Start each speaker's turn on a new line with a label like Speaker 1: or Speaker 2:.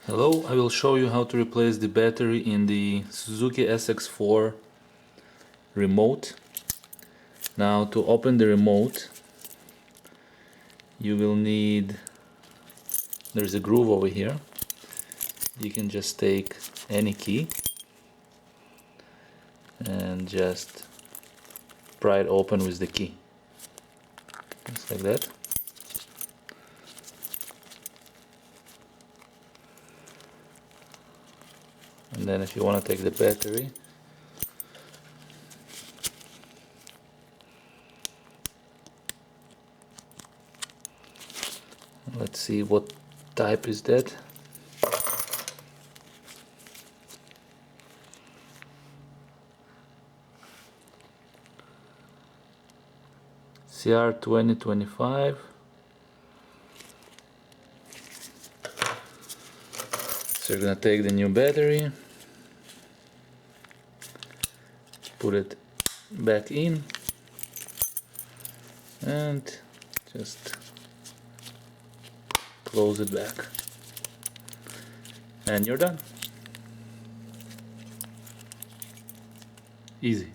Speaker 1: Hello, I will show you how to replace the battery in the Suzuki SX4 remote. Now, to open the remote, you will need, there's a groove over here. You can just take any key and just pry it open with the key, just like that. And then if you want to take the battery, let's see what type is that. CR2025. So you're gonna take the new battery, put it back in, and just close it back, and you're done. Easy.